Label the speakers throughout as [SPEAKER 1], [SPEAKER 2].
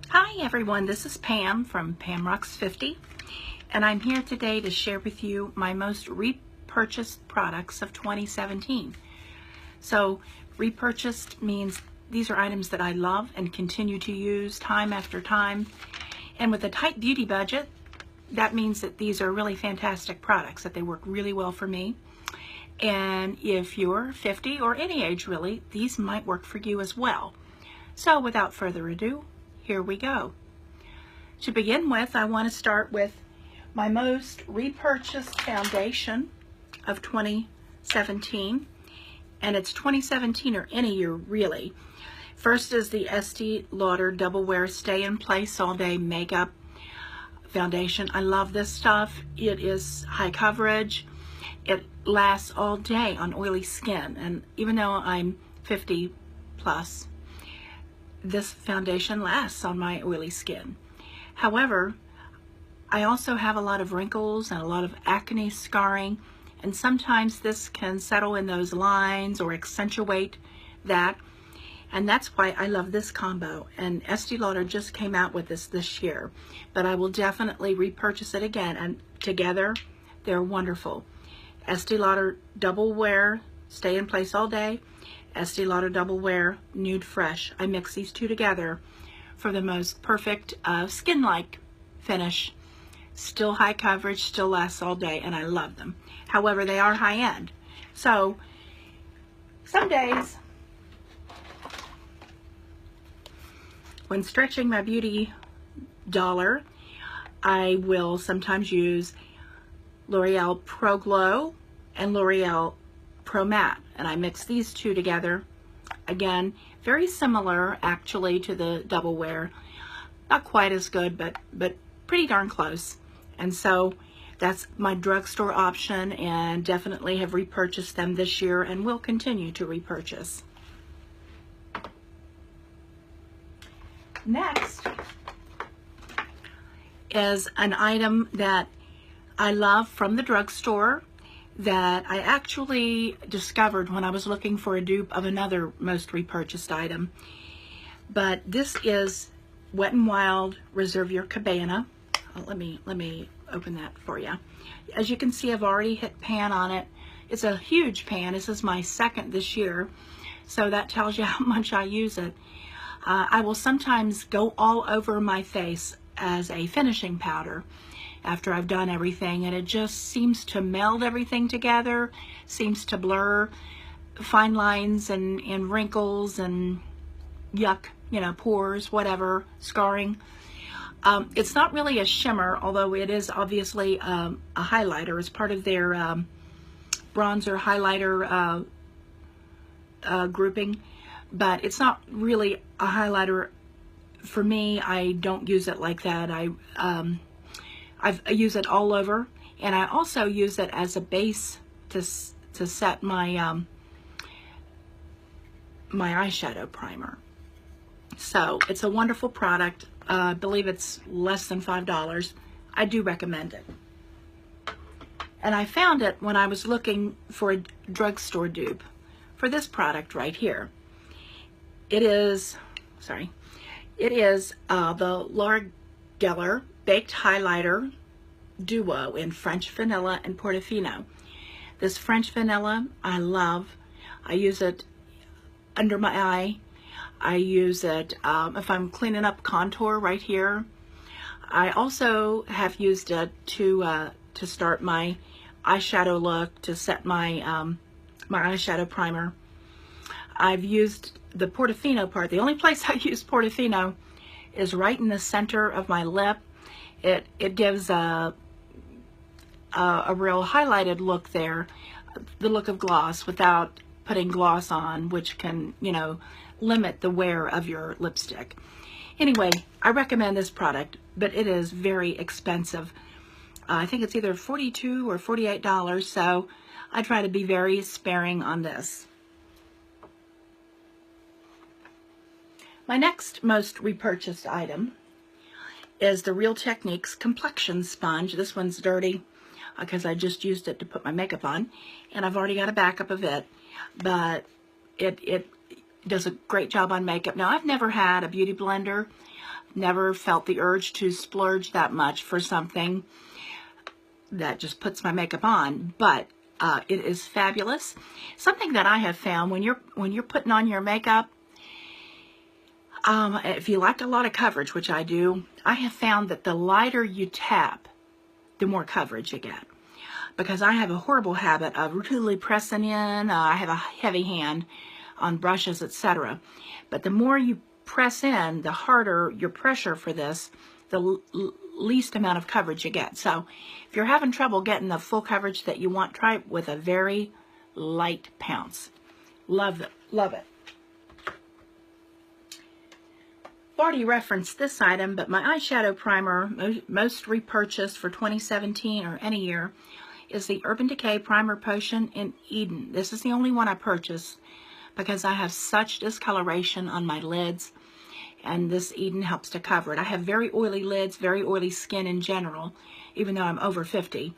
[SPEAKER 1] Hi everyone, this is Pam from Pam Rocks 50, and I'm here today to share with you my most repurchased products of 2017. So repurchased means these are items that I love and continue to use time after time, and with a tight beauty budget, that means that these are really fantastic products, that they work really well for me. And if you're 50 or any age really, these might work for you as well. So without further ado, here we go. To begin with, I want to start with my most repurchased foundation of 2017, and it's 2017 or any year really. First is the Estee Lauder Double Wear Stay in Place All Day Makeup Foundation. I love this stuff. It is high coverage. It lasts all day on oily skin, and even though I'm 50 plus, this foundation lasts on my oily skin. However, I also have a lot of wrinkles and a lot of acne scarring, and sometimes this can settle in those lines or accentuate that, and that's why I love this combo. And Estee Lauder just came out with this year, but I will definitely repurchase it again, and together they're wonderful. Estee Lauder Double Wear Stay in Place All Day, Estee Lauder Double Wear Nude Fresh. I mix these two together for the most perfect skin-like finish. Still high coverage, still lasts all day, and I love them. However, they are high-end. So some days when stretching my beauty dollar, I will sometimes use L'Oreal Pro Glow and L'Oreal Pro Matte, and I mix these two together. Again, very similar actually to the Double Wear. Not quite as good, but pretty darn close. And so that's my drugstore option, and definitely have repurchased them this year and will continue to repurchase. Next is an item that I love from the drugstore that I actually discovered when I was looking for a dupe of another most repurchased item. But this is Wet n Wild Reserve Your Cabana. Let me open that for you. As you can see, I've already hit pan on it. It's a huge pan. This is my second this year, so that tells you how much I use it. I will sometimes go all over my face as a finishing powder after I've done everything, and it just seems to meld everything together, seems to blur fine lines and wrinkles and yuck, you know, pores, whatever, scarring. It's not really a shimmer, although it is obviously a highlighter. It's part of their bronzer highlighter grouping, but it's not really a highlighter. For me, I don't use it like that. I use it all over, and I also use it as a base to set my my eyeshadow primer. So it's a wonderful product. I believe it's less than $5. I do recommend it. And I found it when I was looking for a drugstore dupe for this product right here. It is the Gellar Baked Highlighter Duo in French Vanilla and Portofino. This French Vanilla I love. I use it under my eye. I use it if I'm cleaning up contour right here. I also have used it to start my eyeshadow look, to set my my eyeshadow primer. I've used the Portofino part. The only place I use Portofino is right in the center of my lip. It gives a real highlighted look there, the look of gloss, without putting gloss on, which can, you know, limit the wear of your lipstick. Anyway, I recommend this product, but it is very expensive. I think it's either $42 or $48, so I try to be very sparing on this. My next most repurchased item is the Real Techniques Complexion Sponge. This one's dirty because I just used it to put my makeup on, and I've already got a backup of it, but it does a great job on makeup. Now, I've never had a beauty blender, never felt the urge to splurge that much for something that just puts my makeup on, but it is fabulous. Something that I have found when you're putting on your makeup, if you like a lot of coverage, which I do, I have found that the lighter you tap, the more coverage you get. Because I have a horrible habit of repeatedly pressing in. I have a heavy hand on brushes, etc. But the more you press in, the harder your pressure for this, the least amount of coverage you get. So if you're having trouble getting the full coverage that you want, try it with a very light pounce. Love it. Love it. I've already referenced this item, but my eyeshadow primer, most repurchased for 2017 or any year, is the Urban Decay Primer Potion in Eden. This is the only one I purchased because I have such discoloration on my lids, and this Eden helps to cover it. I have very oily lids, very oily skin in general, even though I'm over 50.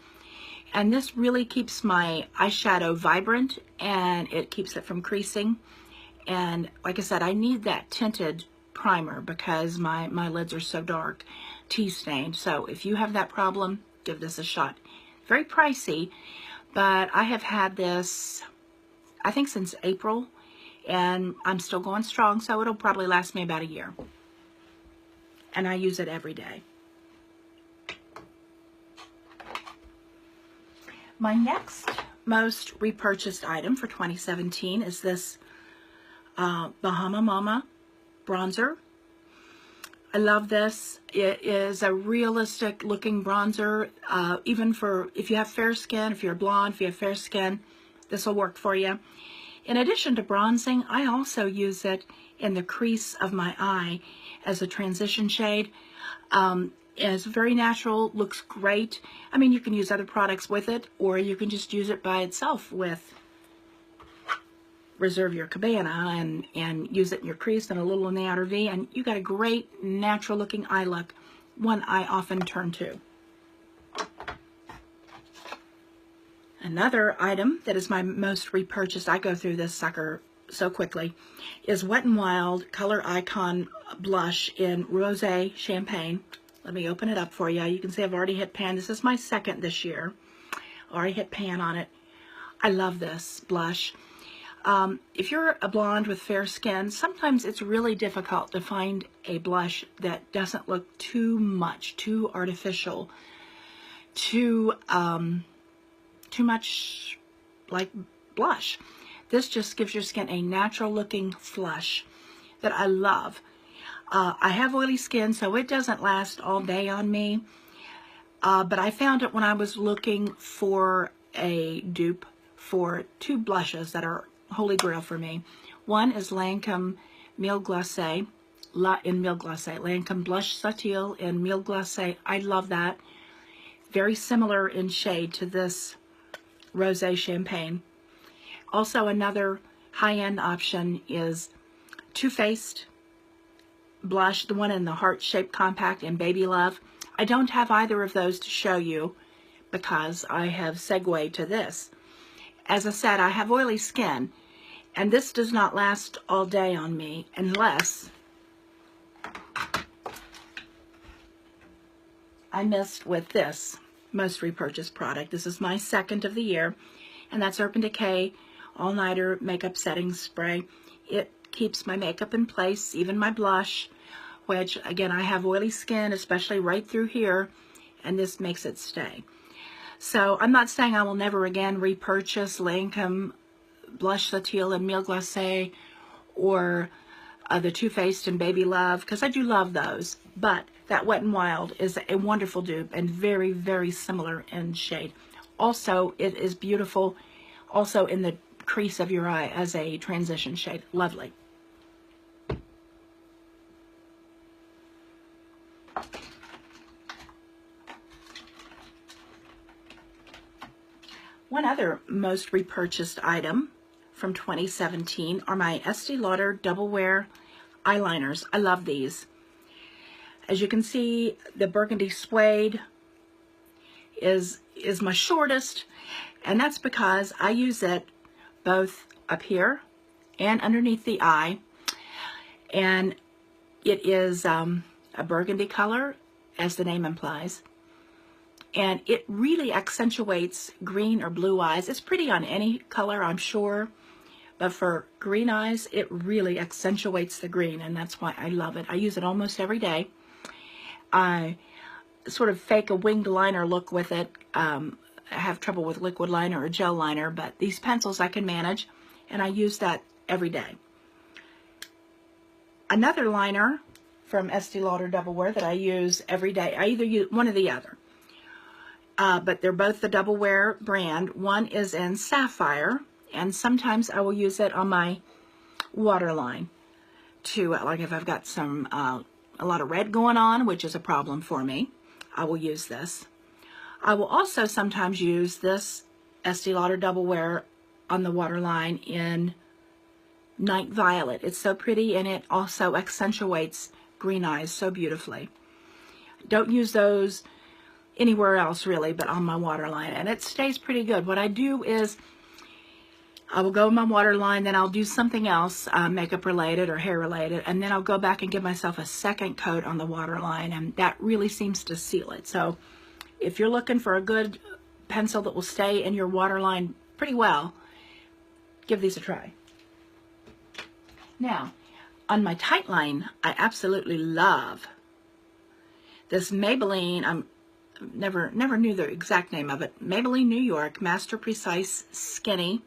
[SPEAKER 1] And this really keeps my eyeshadow vibrant, and it keeps it from creasing. And like I said, I need that tinted primer because my lids are so dark, tea stained. So if you have that problem, give this a shot. Very pricey, but I have had this, I think, since April, and I'm still going strong, so it'll probably last me about a year. And I use it every day. My next most repurchased item for 2017 is this Bahama Mama bronzer. I love this. It is a realistic looking bronzer, even for if you have fair skin, if you're blonde, if you have fair skin, this will work for you. In addition to bronzing, I also use it in the crease of my eye as a transition shade. It's very natural, looks great. I mean, you can use other products with it, or you can just use it by itself with Reserve Your Cabana and use it in your crease and a little in the outer V, and you got a great natural looking eye look, one I often turn to. Another item that is my most repurchased, I go through this sucker so quickly, is Wet n Wild Color Icon Blush in Rosé Champagne. Let me open it up for you. You can see I've already hit pan. This is my second this year. Already hit pan on it. I love this blush. If you're a blonde with fair skin, sometimes it's really difficult to find a blush that doesn't look too much, too artificial, too much like blush. This just gives your skin a natural looking flush that I love. I have oily skin, so it doesn't last all day on me, but I found it when I was looking for a dupe for two blushes that are holy grail for me. One is Lancome Mille Glacé in Mille Glacé. Lancome Blush Subtil in Mille Glacé. I love that. Very similar in shade to this Rosé Champagne. Also, another high-end option is Too Faced blush, the one in the heart-shaped compact in Baby Love. I don't have either of those to show you because I have segued to this. As I said, I have oily skin, and this does not last all day on me unless I missed with this most repurchased product. This is my second of the year, and that's Urban Decay All Nighter Makeup Setting Spray. It keeps my makeup in place, even my blush, which again, I have oily skin, especially right through here, and this makes it stay. So I'm not saying I will never again repurchase Lancome Blush Subtil and Mille Glacé or the Too Faced and Baby Love, because I do love those, but that Wet n Wild is a wonderful dupe and very, very similar in shade. Also, it is beautiful also in the crease of your eye as a transition shade. Lovely. One other most repurchased item from 2017 are my Estee Lauder Double Wear eyeliners. I love these. As you can see, the Burgundy Suede is my shortest, and that's because I use it both up here and underneath the eye. And it is a burgundy color, as the name implies. And it really accentuates green or blue eyes. It's pretty on any color, I'm sure. But for green eyes, it really accentuates the green, and that's why I love it. I use it almost every day. I sort of fake a winged liner look with it. I have trouble with liquid liner or gel liner, but these pencils I can manage, and I use that every day. Another liner from Estee Lauder Double Wear that I use every day. I either use one or the other. But they're both the Double Wear brand. One is in Sapphire, and sometimes I will use it on my waterline to, like if I've got some, a lot of red going on, which is a problem for me, I will use this. I will also sometimes use this Estee Lauder Double Wear on the waterline in Night Violet. It's so pretty, and it also accentuates green eyes so beautifully. Don't use those anywhere else really, but on my waterline, and it stays pretty good. What I do is I will go in my waterline, then I'll do something else, makeup related or hair related, and then I'll go back and give myself a second coat on the waterline, and that really seems to seal it. So if you're looking for a good pencil that will stay in your waterline pretty well, give these a try. Now, on my Tightline, I absolutely love this Maybelline. I never knew the exact name of it. Maybelline New York Master Precise Skinny.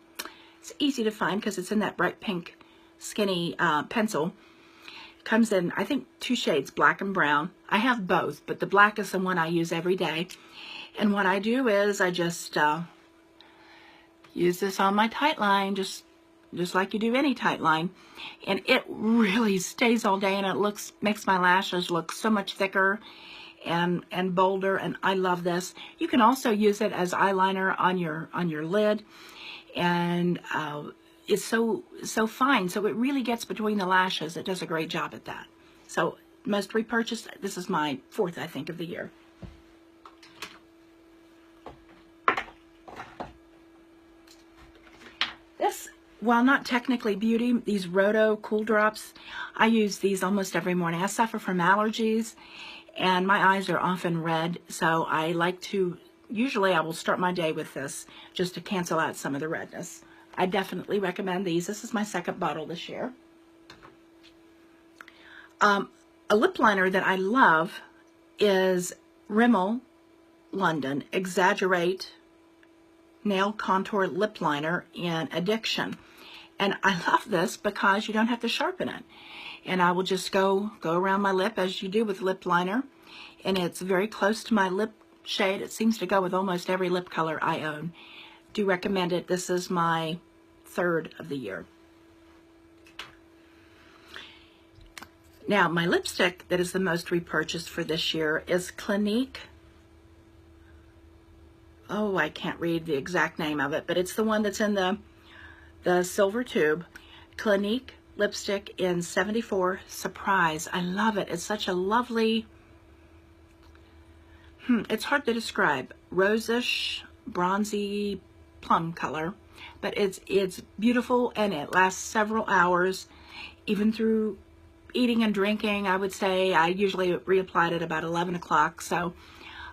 [SPEAKER 1] It's easy to find because it's in that bright pink skinny pencil. It comes in, I think, 2 shades, black and brown. I have both, but the black is the one I use every day. And what I do is I just use this on my Tightline, just like you do any Tightline. And it really stays all day, and it makes my lashes look so much thicker and bolder, and I love this. You can also use it as eyeliner on your lid, and it's so fine, so it really gets between the lashes. It does a great job at that. So most repurchased. This is my 4th, I think, of the year. This, while not technically beauty, these Roto Cool Drops, I use these almost every morning. I suffer from allergies, and my eyes are often red, so I like to, usually I will start my day with this just to cancel out some of the redness. I definitely recommend these. This is my 2nd bottle this year. A lip liner that I love is Rimmel London Exaggerate Nail Contour Lip Liner in Addiction. And I love this because you don't have to sharpen it. And I will just go around my lip as you do with lip liner. And it's very close to my lip shade. It seems to go with almost every lip color I own. Do recommend it. This is my 3rd of the year. Now, my lipstick that is the most repurchased for this year is Clinique. Oh, I can't read the exact name of it, but it's the one that's in the silver tube. Clinique Lipstick in 74 Surprise. I love it. It's such a lovely, it's hard to describe, rosish, bronzy, plum color, but it's beautiful, and it lasts several hours, even through eating and drinking. I would say I usually reapply it at about 11 o'clock, so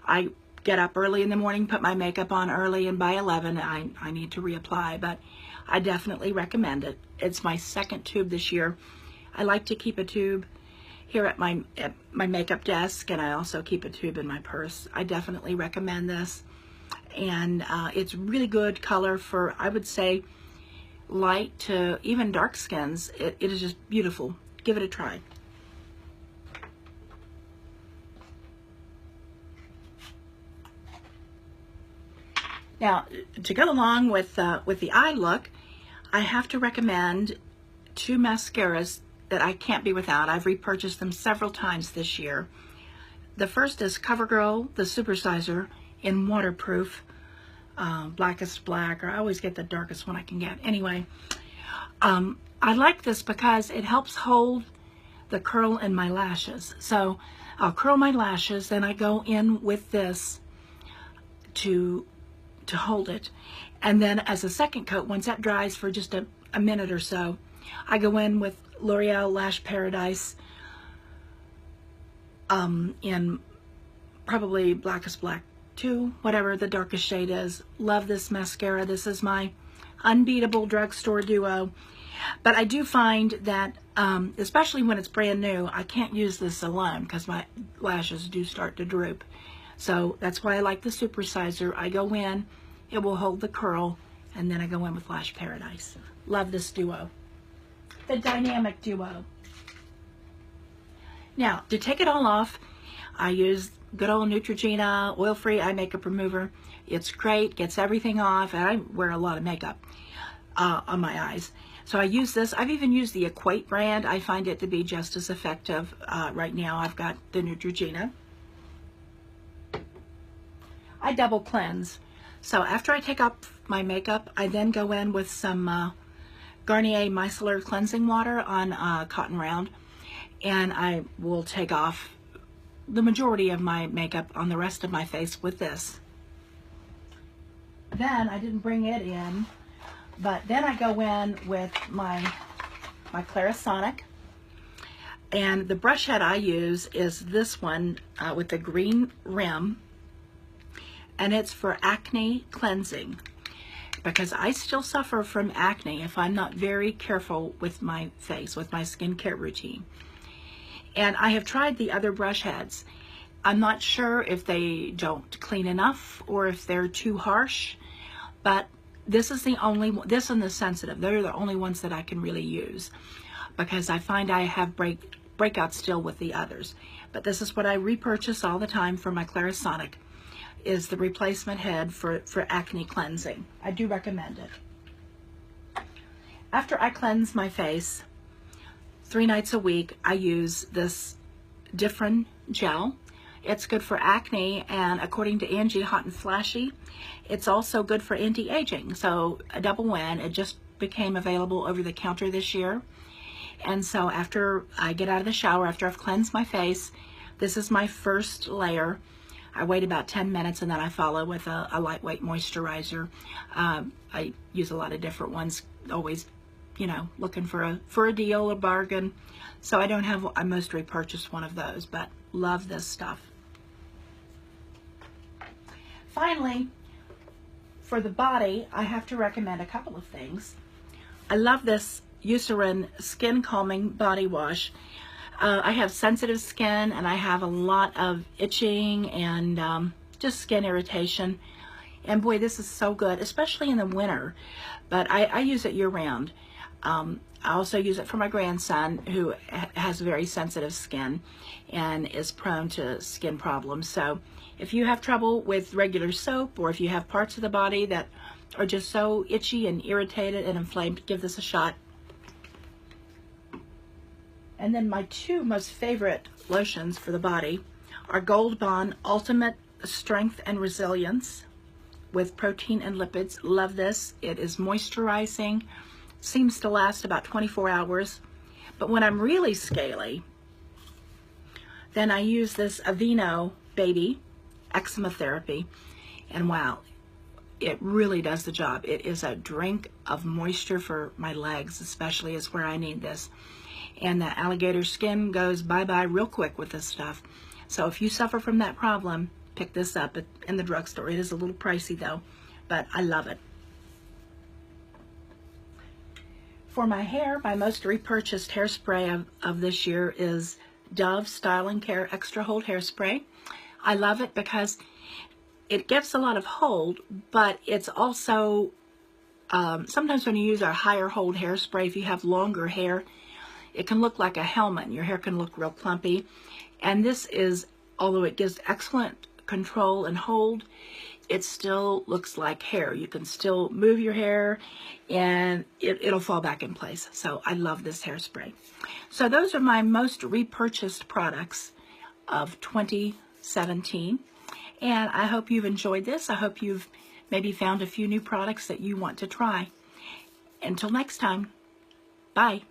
[SPEAKER 1] I get up early in the morning, put my makeup on early, and by 11 I need to reapply, but I definitely recommend it. It's my 2nd tube this year. I like to keep a tube here at my makeup desk, and I also keep a tube in my purse. I definitely recommend this, and it's really good color for, I would say, light to even dark skins. It is just beautiful. Give it a try. Now, to go along with the eye look, I have to recommend 2 mascaras that I can't be without. I've repurchased them several times this year. The first is CoverGirl, the Supersizer in Waterproof, Blackest Black, or I always get the darkest one I can get. Anyway, I like this because it helps hold the curl in my lashes. So I'll curl my lashes, then I go in with this to hold it. And then as a second coat, once that dries for just a minute or so, I go in with L'Oreal Lash Paradise in probably Blackest Black 2, whatever the darkest shade is. Love this mascara. This is my unbeatable drugstore duo. But I do find that, especially when it's brand new, I can't use this alone because my lashes do start to droop. So that's why I like the supersizer. I go in, it will hold the curl, and then I go in with Lash Paradise. Love this duo. The dynamic duo. Now, to take it all off, I use good old Neutrogena oil-free eye makeup remover. It's great, gets everything off, and I wear a lot of makeup on my eyes. So I use this. I've even used the Equate brand. I find it to be just as effective. Right now I've got the Neutrogena. I double cleanse. So after I take off my makeup, I then go in with some Garnier Micellar Cleansing Water on Cotton Round, and I will take off the majority of my makeup on the rest of my face with this. Then I didn't bring it in, but then I go in with my Clarisonic, and the brush head I use is this one with the green rim, and it's for acne cleansing, because I still suffer from acne if I'm not very careful with my face, with my skincare routine. And I have tried the other brush heads. I'm not sure if they don't clean enough or if they're too harsh, but this is the only one, this and the sensitive, they're the only ones that I can really use, because I find I have breakouts still with the others. But this is what I repurchase all the time for my Clarisonic, is the replacement head for acne cleansing. I do recommend it. After I cleanse my face 3 nights a week, I use this different gel. It's good for acne, and according to Angie Hot and Flashy, it's also good for anti-aging. So a double win. It just became available over the counter this year. And so after I get out of the shower, after I've cleansed my face, this is my first layer. I wait about 10 minutes and then I follow with a lightweight moisturizer. I use a lot of different ones, always, you know, looking for a deal, a bargain. So I don't have a most repurchased one of those, but love this stuff. Finally, for the body, I have to recommend a couple of things. I love this Eucerin Skin Calming Body Wash. I have sensitive skin, and I have a lot of itching and just skin irritation. And boy, this is so good, especially in the winter. But I use it year-round. I also use it for my grandson, who has very sensitive skin and is prone to skin problems. So if you have trouble with regular soap, or if you have parts of the body that are just so itchy and irritated and inflamed, give this a shot. And then my 2 most favorite lotions for the body are Gold Bond Ultimate Strength and Resilience with protein and lipids. Love this. It is moisturizing, seems to last about 24 hours. But when I'm really scaly, then I use this Aveeno Baby Eczema Therapy, and wow, it really does the job. It is a drink of moisture for my legs, especially is where I need this. And the alligator skin goes bye-bye real quick with this stuff. So if you suffer from that problem, pick this up in the drugstore. It is a little pricey though, but I love it. For my hair, my most repurchased hairspray of this year is Dove Styling Care Extra Hold Hairspray. I love it because it gives a lot of hold, but it's also, sometimes when you use our higher hold hairspray, if you have longer hair, it can look like a helmet, and your hair can look real clumpy. And this is, although it gives excellent control and hold, it still looks like hair. You can still move your hair and it'll fall back in place. So I love this hairspray. So those are my most repurchased products of 2017. And I hope you've enjoyed this. I hope you've maybe found a few new products that you want to try. Until next time, bye.